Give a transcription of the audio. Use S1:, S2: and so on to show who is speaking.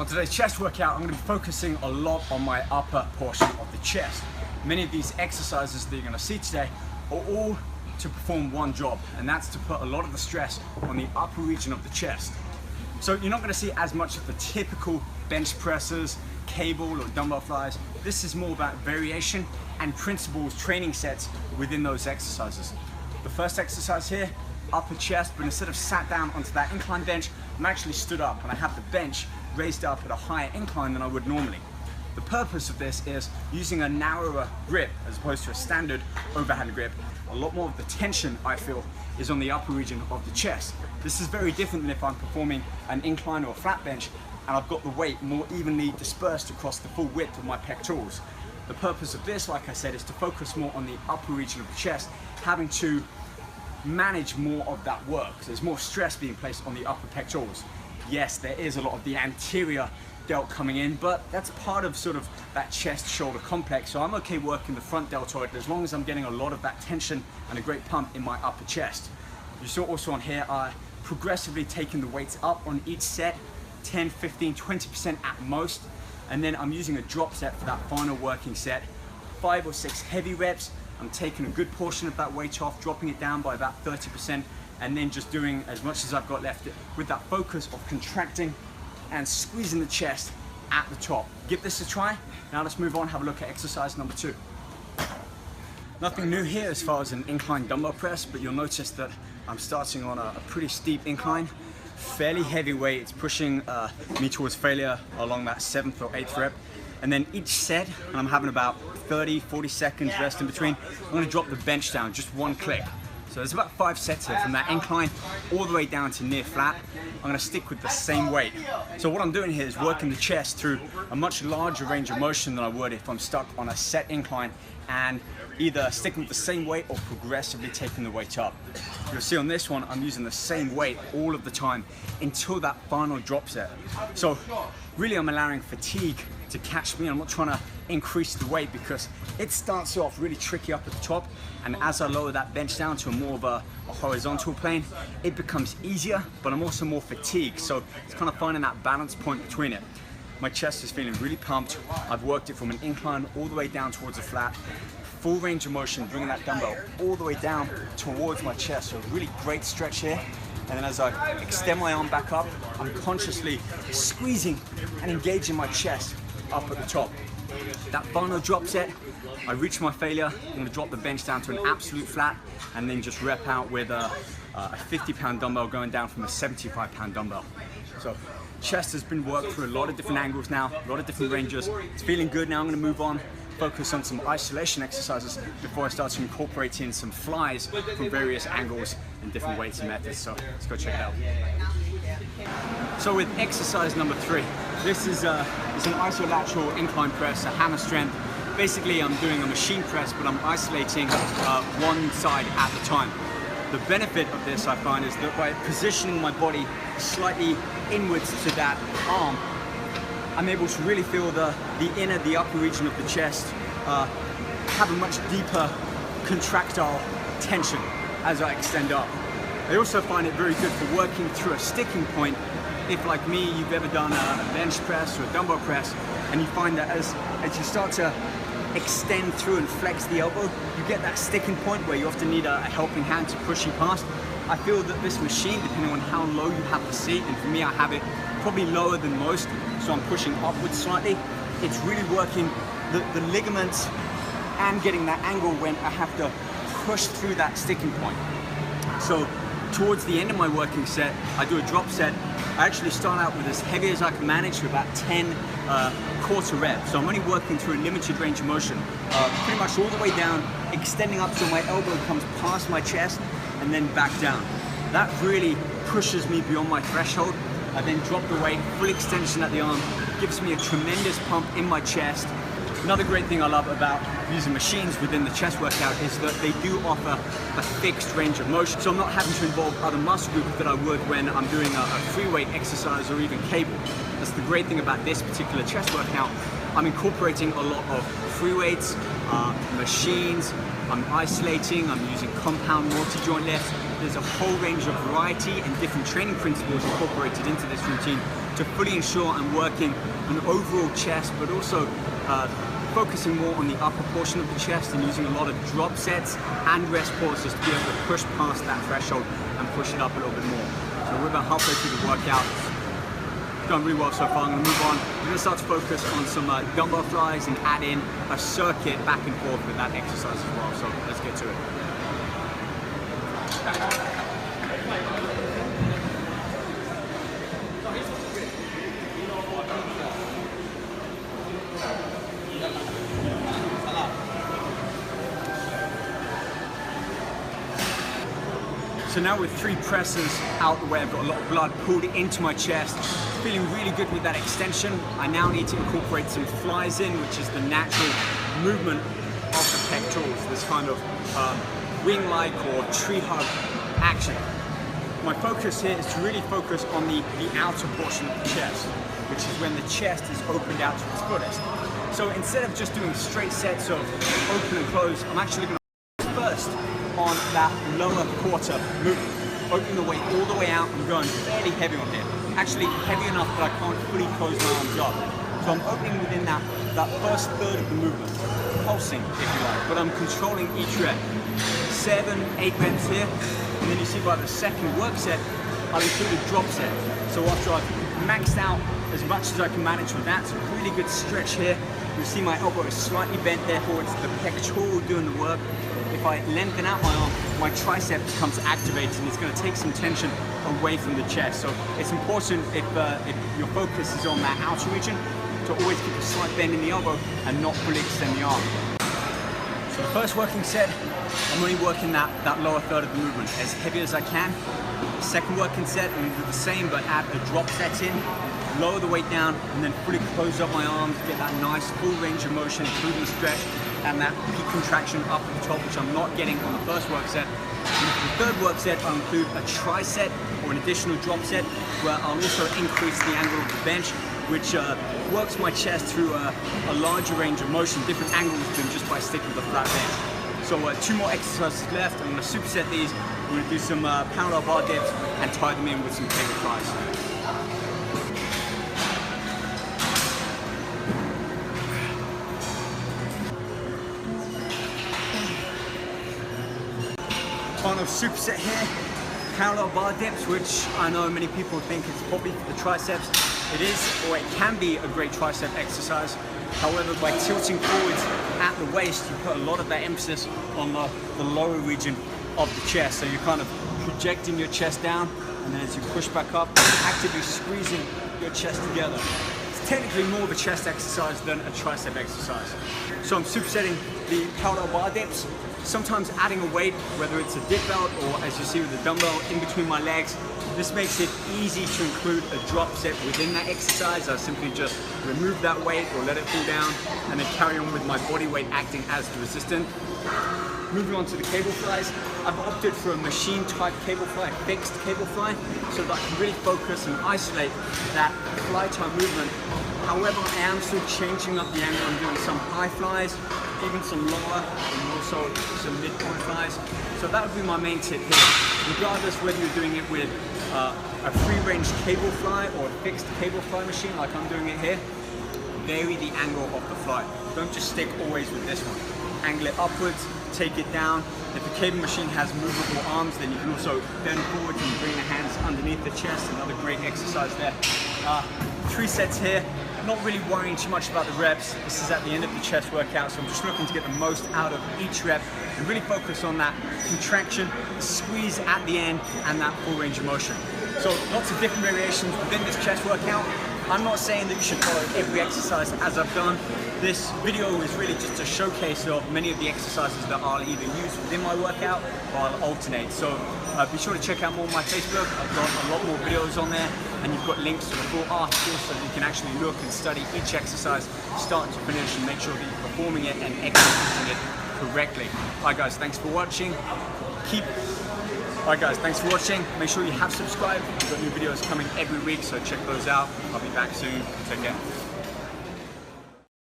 S1: On today's chest workout, I'm going to be focusing a lot on my upper portion of the chest. Many of these exercises that you're going to see today are all to perform one job, and that's to put a lot of the stress on the upper region of the chest. So you're not going to see as much of the typical bench presses, cable or dumbbell flies. This is more about variation and principles, training sets within those exercises. The first exercise here, upper chest, but instead of sat down onto that incline bench, I'm actually stood up and I have the bench raised up at a higher incline than I would normally. The purpose of this is using a narrower grip as opposed to a standard overhand grip. A lot more of the tension, I feel, is on the upper region of the chest. This is very different than if I'm performing an incline or a flat bench and I've got the weight more evenly dispersed across the full width of my pectorals. The purpose of this, like I said, is to focus more on the upper region of the chest, having to manage more of that work. So there's more stress being placed on the upper pectorals. Yes, there is a lot of the anterior delt coming in, but that's part of sort of that chest shoulder complex. So I'm okay working the front deltoid as long as I'm getting a lot of that tension and a great pump in my upper chest. You saw also on here, progressively taking the weights up on each set, 10, 15, 20% at most. And then I'm using a drop set for that final working set. 5 or 6 heavy reps. I'm taking a good portion of that weight off, dropping it down by about 30%, and then just doing as much as I've got left with that focus of contracting and squeezing the chest at the top. Give this a try. Now let's move on, have a look at exercise number 2. Nothing new here as far as an incline dumbbell press, but you'll notice that I'm starting on a pretty steep incline, fairly heavy weight. It's pushing me towards failure along that 7th or 8th rep. And then each set, and I'm having about 30, 40 seconds rest in between, I'm gonna drop the bench down, just one click. So there's about 5 sets here from that incline all the way down to near flat. I'm gonna stick with the same weight. So what I'm doing here is working the chest through a much larger range of motion than I would if I'm stuck on a set incline and either sticking with the same weight or progressively taking the weight up. You'll see on this one, I'm using the same weight all of the time until that final drop set. So really I'm allowing fatigue to catch me. I'm not trying to increase the weight because it starts off really tricky up at the top, and as I lower that bench down to more of a horizontal plane, it becomes easier, but I'm also more fatigued. So it's kind of finding that balance point between it. My chest is feeling really pumped. I've worked it from an incline all the way down towards a flat. Full range of motion, bringing that dumbbell all the way down towards my chest. So a really great stretch here. And then as I extend my arm back up, I'm consciously squeezing and engaging my chest up at the top. That final drop set, I reach my failure. I'm gonna drop the bench down to an absolute flat and then just rep out with a 50-pound dumbbell going down from a 75-pound dumbbell. So chest has been worked through a lot of different angles now, a lot of different ranges. It's feeling good now. I'm gonna move on, focus on some isolation exercises before I start to incorporate in some flies from various angles and different weights and methods. So let's go check it out. So with exercise number 3, this is it's an isolateral incline press, a hammer strength. Basically I'm doing a machine press, but I'm isolating one side at a time. The benefit of this, I find, is that by positioning my body slightly inwards to that arm, I'm able to really feel the upper region of the chest have a much deeper contractile tension as I extend up. I also find it very good for working through a sticking point. If, like me, you've ever done a bench press or a dumbbell press, and you find that as you start to extend through and flex the elbow, you get that sticking point where you often need a helping hand to push you past. I feel that this machine, depending on how low you have the seat, and for me I have it probably lower than most, so I'm pushing upwards slightly, it's really working the ligaments and getting that angle when I have to push through that sticking point. So towards the end of my working set, I do a drop set. I actually start out with as heavy as I can manage for about 10 quarter reps. So I'm only working through a limited range of motion, pretty much all the way down, extending up so my elbow comes past my chest and then back down. That really pushes me beyond my threshold. I then drop the weight, full extension at the arm, gives me a tremendous pump in my chest. Another great thing I love about using machines within the chest workout is that they do offer a fixed range of motion. So I'm not having to involve other muscle groups that I would when I'm doing a free weight exercise or even cable. That's the great thing about this particular chest workout. I'm incorporating a lot of free weights, machines, I'm isolating, I'm using compound multi-joint lifts. There's a whole range of variety and different training principles incorporated into this routine to fully ensure I'm working an overall chest, but also focusing more on the upper portion of the chest and using a lot of drop sets and rest pauses to be able to push past that threshold and push it up a little bit more. So we're about halfway through the workout. Done really well so far. I'm going to move on. We're going to start to focus on some dumbbell flies and add in a circuit back and forth with that exercise as well. So let's get to it. So now with 3 presses out the way, I've got a lot of blood pulled into my chest. Feeling really good with that extension. I now need to incorporate some flies in, which is the natural movement of the pectorals, this kind of wing-like or tree hug action. My focus here is to really focus on the outer portion of the chest, which is when the chest is opened out to its fullest. So instead of just doing straight sets of open and close, I'm actually going to first on that lower quarter movement, opening the weight all the way out and going fairly heavy on here. Actually heavy enough that I can't fully close my arms up. So I'm opening within that first third of the movement, pulsing if you like, but I'm controlling each rep. 7, 8 reps here, and then you see by the second work set, I'll include a drop set. So after I've maxed out as much as I can manage with that, it's a really good stretch here. You see my elbow is slightly bent, therefore it's the pectoral doing the work. If I lengthen out my arm, my tricep becomes activated and it's going to take some tension away from the chest. So it's important if your focus is on that outer region to always keep a slight bend in the elbow and not fully extend the arm. So the first working set, I'm only working that lower third of the movement as heavy as I can. The second working set, I'm going to do the same but add a drop set in, lower the weight down and then fully close up my arms, get that nice full range of motion, including stretch, and that peak contraction up at the top, which I'm not getting on the first work set. And for the third work set, I'll include a tricep or an additional drop set, where I'll also increase the angle of the bench, which works my chest through a larger range of motion, different angles than just by sticking with the flat bench. So 2 more exercises left. I'm going to superset these. We're going to do some parallel bar dips and tie them in with some cable flies. Final superset here, parallel bar dips, which I know many people think it's probably for the triceps. It is, or it can be, a great tricep exercise. However, by tilting forwards at the waist, you put a lot of that emphasis on the lower region of the chest. So you're kind of projecting your chest down, and then as you push back up, you're actively squeezing your chest together. It's technically more of a chest exercise than a tricep exercise. So I'm supersetting the parallel bar dips, sometimes adding a weight, whether it's a dip belt or, as you see with the dumbbell, in between my legs. This makes it easy to include a drop set within that exercise. I simply just remove that weight or let it fall down and then carry on with my body weight acting as the resistant. Moving on to the cable flies, I've opted for a machine type cable fly, a fixed cable fly, so that I can really focus and isolate that fly type movement. However, I am still changing up the angle. I'm doing some high flies, even some lower, and also some midpoint flies. So that would be my main tip here. Regardless whether you're doing it with a free range cable fly or a fixed cable fly machine like I'm doing it here, vary the angle of the fly. Don't just stick always with this one. Angle it upwards, take it down. If the cable machine has movable arms, then you can also bend forward and bring the hands underneath the chest. Another great exercise there. 3 sets here. Not really worrying too much about the reps. This is at the end of the chest workout, so I'm just looking to get the most out of each rep and really focus on that contraction, the squeeze at the end, and that full range of motion. So lots of different variations within this chest workout. I'm not saying that you should follow every exercise as I've done. This video is really just a showcase of many of the exercises that I'll either use within my workout or I'll alternate. So be sure to check out more on my Facebook. I've got a lot more videos on there, and you've got links to the full article so that you can actually look and study each exercise start to finish and make sure that you're performing it and executing it correctly. Alright guys, thanks for watching. Make sure you have subscribed. We've got new videos coming every week, so check those out. I'll be back soon. Take care.